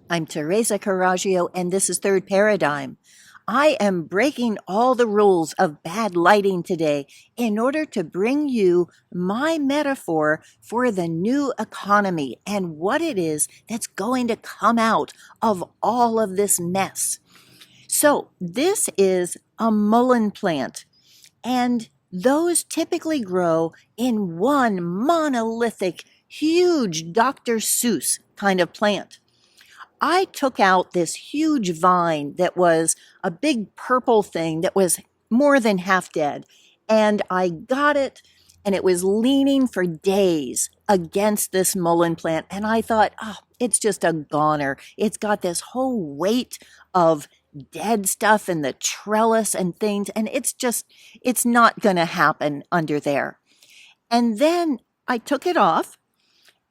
I'm Teresa Carraggio, and this is Third Paradigm. I am breaking all the rules of bad lighting today in order to bring you my metaphor for the new economy and what it is that's going to come out of all of this mess. So, this is a mullein plant, and those typically grow in one monolithic, huge Dr. Seuss kind of plant. I took out this huge vine that was a big purple thing that was more than half dead. And I got it, and it was leaning for days against this mullein plant. And I thought, oh, it's just a goner. It's got this whole weight of dead stuff in the trellis and things. And it's not going to happen under there. And then I took it off,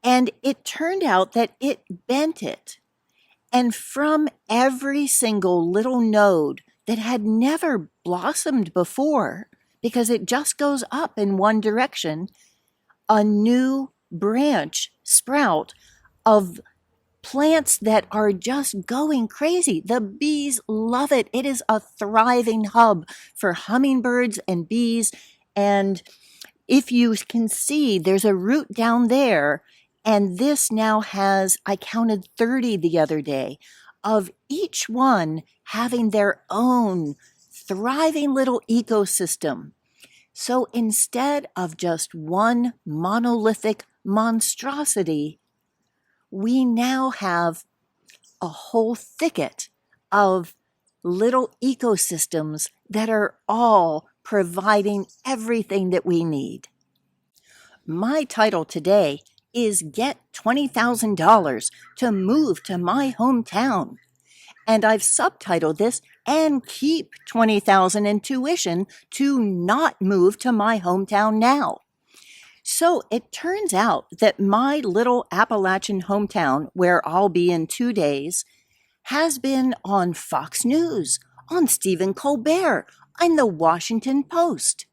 and it turned out that it bent it. And from every single little node that had never blossomed before, because it just goes up in one direction, a new branch sprout of plants that are just going crazy. The bees love it. It is a thriving hub for hummingbirds and bees. And if you can see, there's a root down there. And this now has, I counted 30 the other day, of each one having their own thriving little ecosystem. So instead of just one monolithic monstrosity, we now have a whole thicket of little ecosystems that are all providing everything that we need. My title today is Get $20,000 to Move to My Hometown. And I've subtitled this, And Keep $20,000 in Tuition to Not Move to My Hometown Now. So it turns out that my little Appalachian hometown, where I'll be in 2 days, has been on Fox News, on Stephen Colbert, and the Washington Post.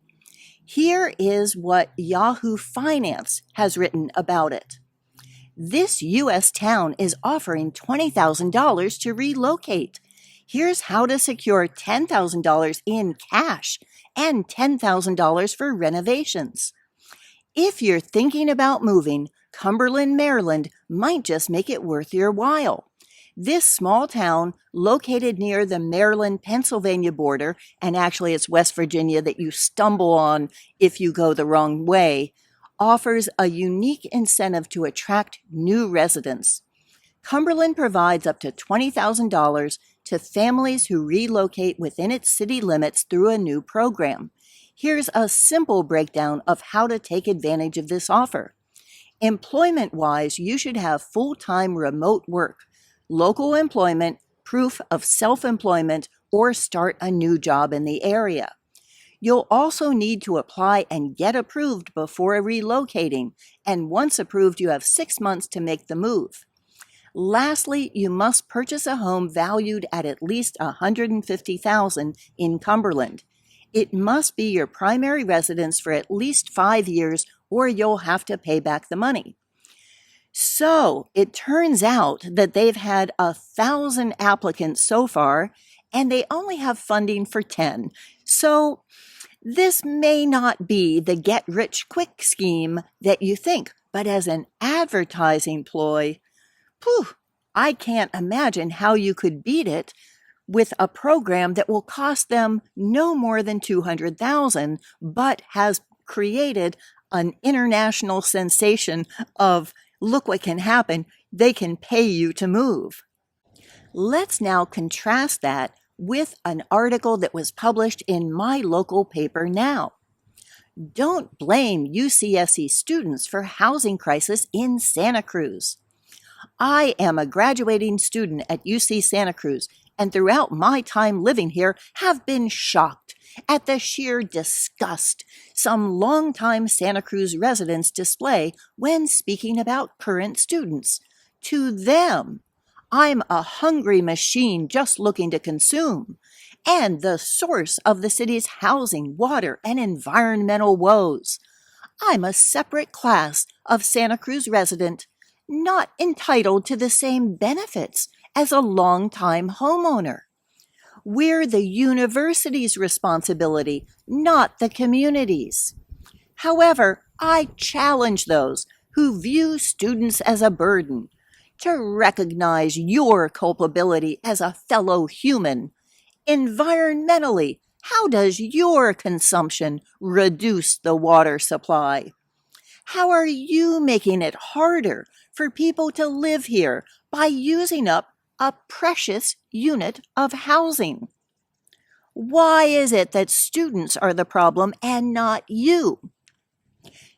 Here is what Yahoo Finance has written about it. This U.S. town is offering $20,000 to relocate. Here's how to secure $10,000 in cash and $10,000 for renovations. If you're thinking about moving, Cumberland, Maryland might just make it worth your while. This small town, located near the Maryland-Pennsylvania border, and actually it's West Virginia that you stumble on if you go the wrong way, offers a unique incentive to attract new residents. Cumberland provides up to $20,000 to families who relocate within its city limits through a new program. Here's a simple breakdown of how to take advantage of this offer. Employment-wise, you should have full-time remote work, local employment, proof of self-employment, or start a new job in the area. You'll also need to apply and get approved before relocating, and once approved, you have 6 months to make the move. Lastly, you must purchase a home valued at least $150,000 in Cumberland. It must be your primary residence for at least 5 years, or you'll have to pay back the money. So it turns out that they've had 1,000 applicants so far, and they only have funding for 10. So this may not be the get-rich-quick scheme that you think, but as an advertising ploy, I can't imagine how you could beat it with a program that will cost them no more than $200,000, but has created an international sensation of, look what can happen, they can pay you to move. Let's now contrast that with an article that was published in my local paper now. Don't blame UCSC students for housing crisis in Santa Cruz. I am a graduating student at UC Santa Cruz, and throughout my time living here have been shocked at the sheer disgust some longtime Santa Cruz residents display when speaking about current students. To them, I'm a hungry machine just looking to consume, and the source of the city's housing, water, and environmental woes. I'm a separate class of Santa Cruz resident, not entitled to the same benefits as a longtime homeowner. We're the university's responsibility, not the community's. However, I challenge those who view students as a burden to recognize your culpability as a fellow human. Environmentally, how does your consumption reduce the water supply? How are you making it harder for people to live here by using up a precious unit of housing? Why is it that students are the problem and not you?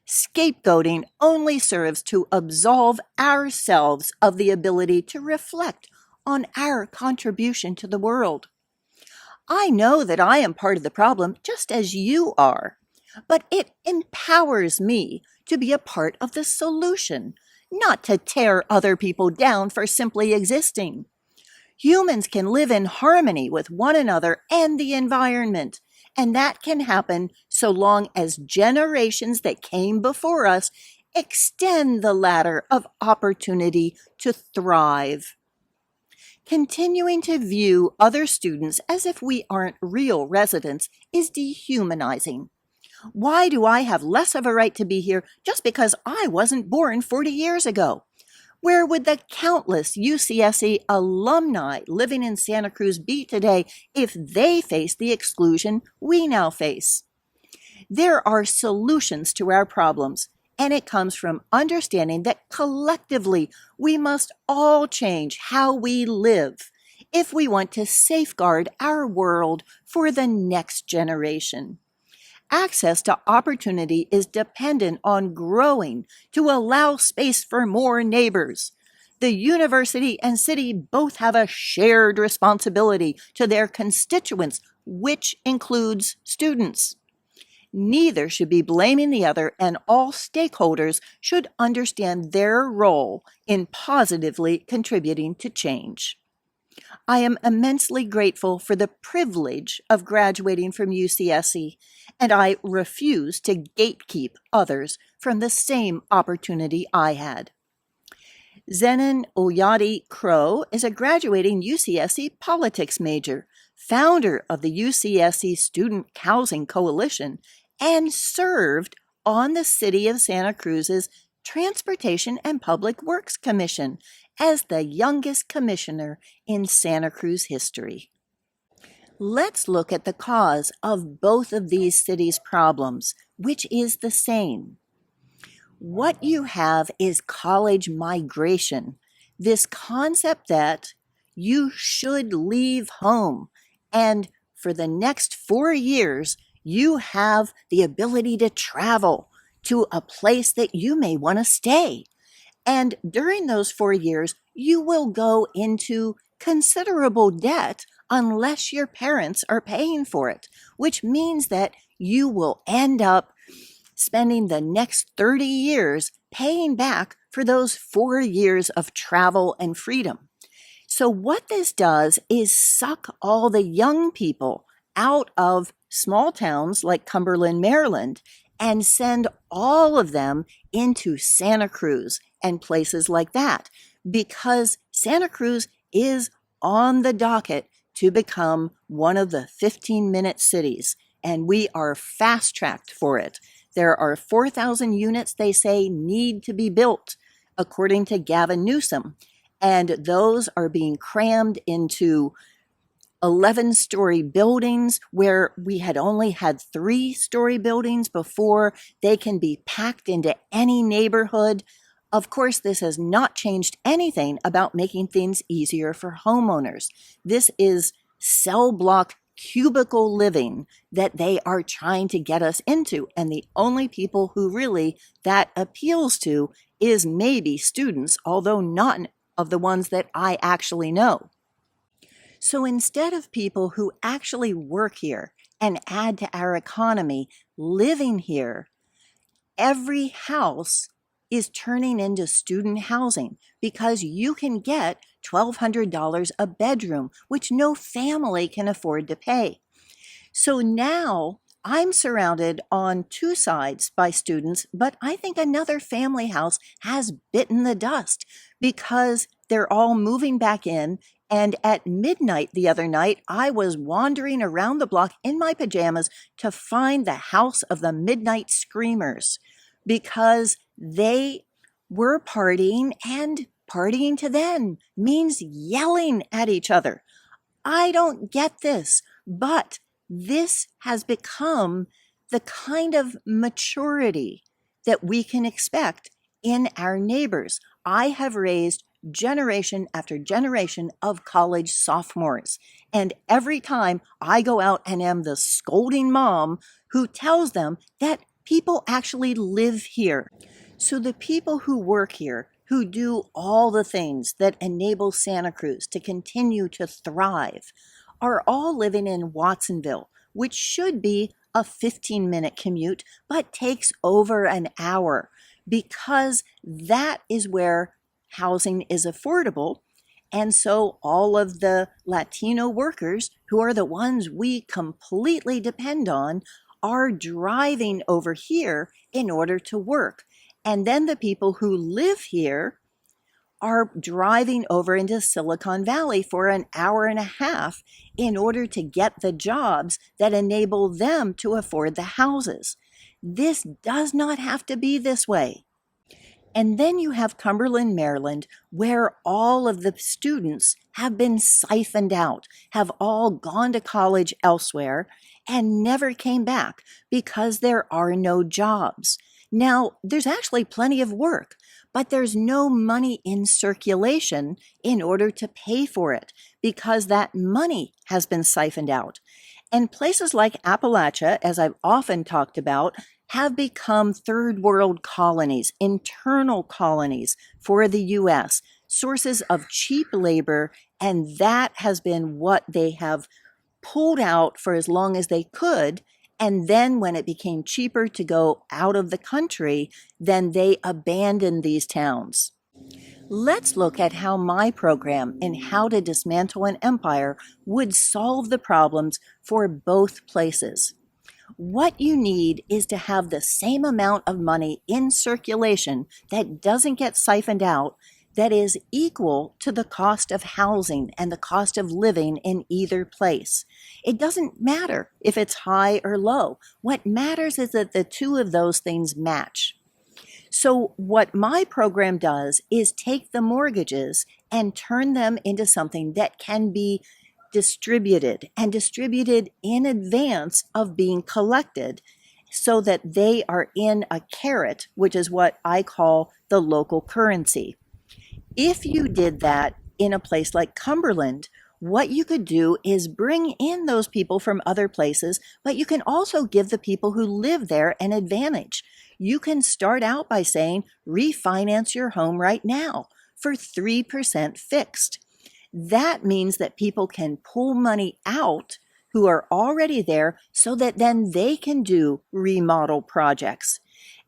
Scapegoating only serves to absolve ourselves of the ability to reflect on our contribution to the world. I know that I am part of the problem just as you are, but it empowers me to be a part of the solution, not to tear other people down for simply existing. Humans can live in harmony with one another and the environment, and that can happen so long as generations that came before us extend the ladder of opportunity to thrive. Continuing to view other students as if we aren't real residents is dehumanizing. Why do I have less of a right to be here just because I wasn't born 40 years ago? Where would the countless UCSC alumni living in Santa Cruz be today if they faced the exclusion we now face? There are solutions to our problems, and it comes from understanding that collectively we must all change how we live if we want to safeguard our world for the next generation. Access to opportunity is dependent on growing to allow space for more neighbors. The university and city both have a shared responsibility to their constituents, which includes students. Neither should be blaming the other, and all stakeholders should understand their role in positively contributing to change. I am immensely grateful for the privilege of graduating from UCSC, and I refuse to gatekeep others from the same opportunity I had. Zenon Oyadi Crow is a graduating UCSC politics major, founder of the UCSC Student Housing Coalition, and served on the City of Santa Cruz's Transportation and Public Works Commission as the youngest commissioner in Santa Cruz history. Let's look at the cause of both of these cities' problems, which is the same. What you have is college migration, this concept that you should leave home, and for the next 4 years, you have the ability to travel to a place that you may want to stay. And during those 4 years, you will go into considerable debt unless your parents are paying for it, which means that you will end up spending the next 30 years paying back for those 4 years of travel and freedom. So what this does is suck all the young people out of small towns like Cumberland, Maryland, and send all of them into Santa Cruz and places like that, because Santa Cruz is on the docket to become one of the 15-minute cities, and we are fast-tracked for it. There are 4,000 units they say need to be built, according to Gavin Newsom, and those are being crammed into 11-story buildings where we had only had 3-story buildings before. They can be packed into any neighborhood. Of course, this has not changed anything about making things easier for homeowners. This is cell block cubicle living that they are trying to get us into, and the only people who really that appeals to is maybe students, although none of the ones that I actually know. So instead of people who actually work here and add to our economy living here, every house is turning into student housing because you can get $1,200 a bedroom, which no family can afford to pay. So now I'm surrounded on 2 sides by students, but I think another family house has bitten the dust because they're all moving back in. And at midnight the other night, I was wandering around the block in my pajamas to find the house of the Midnight Screamers because they were partying, and partying to them means yelling at each other. I don't get this, but this has become the kind of maturity that we can expect in our neighbors. I have raised generation after generation of college sophomores, and every time I go out and am the scolding mom who tells them that people actually live here. So the people who work here, who do all the things that enable Santa Cruz to continue to thrive, are all living in Watsonville, which should be a 15-minute commute, but takes over an hour because that is where housing is affordable. And so all of the Latino workers, who are the ones we completely depend on, are driving over here in order to work. And then the people who live here are driving over into Silicon Valley for an hour and a half in order to get the jobs that enable them to afford the houses. This does not have to be this way. And then you have Cumberland, Maryland, where all of the students have been siphoned out, have all gone to college elsewhere, and never came back because there are no jobs. Now, there's actually plenty of work, but there's no money in circulation in order to pay for it because that money has been siphoned out. And places like Appalachia, as I've often talked about, have become third world colonies, internal colonies for the U.S., sources of cheap labor, and that has been what they have pulled out for as long as they could. And then when it became cheaper to go out of the country, then they abandoned these towns. Let's look at how my program in How to Dismantle an Empire would solve the problems for both places. What you need is to have the same amount of money in circulation that doesn't get siphoned out, that is equal to the cost of housing and the cost of living in either place. It doesn't matter if it's high or low. What matters is that the two of those things match. So what my program does is take the mortgages and turn them into something that can be distributed and distributed in advance of being collected so that they are in a carrot, which is what I call the local currency. If you did that in a place like Cumberland, what you could do is bring in those people from other places, but you can also give the people who live there an advantage. You can start out by saying, refinance your home right now for 3% fixed. That means that people can pull money out who are already there so that then they can do remodel projects.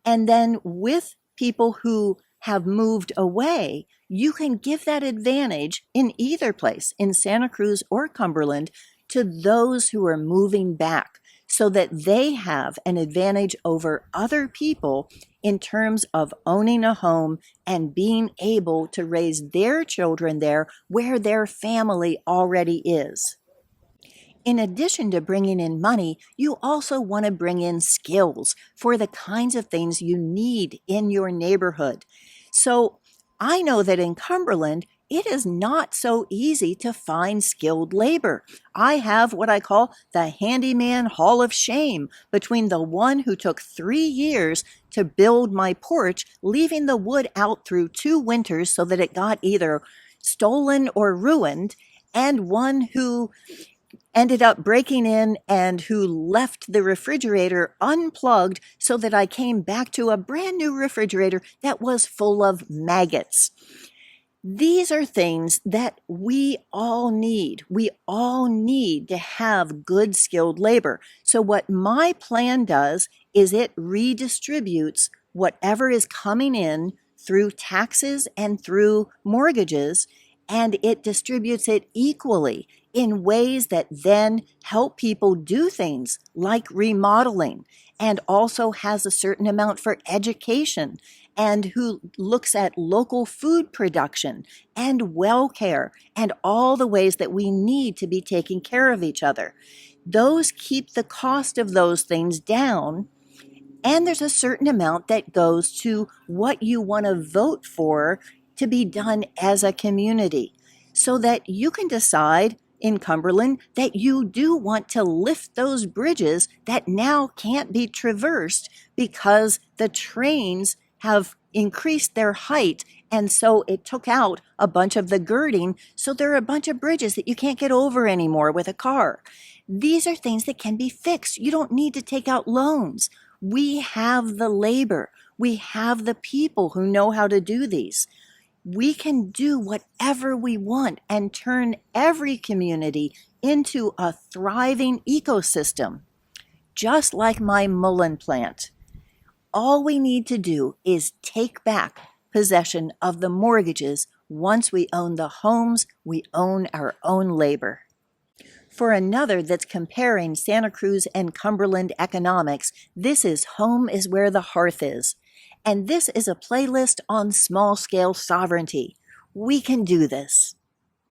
And then with people who have moved away, you can give that advantage in either place, in Santa Cruz or Cumberland, to those who are moving back so that they have an advantage over other people in terms of owning a home and being able to raise their children there where their family already is. In addition to bringing in money, you also want to bring in skills for the kinds of things you need in your neighborhood. So I know that in Cumberland, it is not so easy to find skilled labor. I have what I call the handyman hall of shame between the one who took 3 years to build my porch, leaving the wood out through 2 winters so that it got either stolen or ruined, and one who ended up breaking in and who left the refrigerator unplugged so that I came back to a brand new refrigerator that was full of maggots. These are things that we all need. We all need to have good skilled labor. So what my plan does is it redistributes whatever is coming in through taxes and through mortgages, and it distributes it equally in ways that then help people do things like remodeling, and also has a certain amount for education and who looks at local food production and well care and all the ways that we need to be taking care of each other. Those keep the cost of those things down, and there's a certain amount that goes to what you want to vote for to be done as a community, so that you can decide in Cumberland that you do want to lift those bridges that now can't be traversed because the trains have increased their height, and so it took out a bunch of the girding, so there are a bunch of bridges that you can't get over anymore with a car. These are things that can be fixed. You don't need to take out loans. We have the labor. We have the people who know how to do these. We can do whatever we want and turn every community into a thriving ecosystem, just like my mullein plant. All we need to do is take back possession of the mortgages. Once we own the homes, we own our own labor. For another that's comparing Santa Cruz and Cumberland economics, this is Home is Where the Hearth Is. And this is a playlist on small-scale sovereignty. We can do this.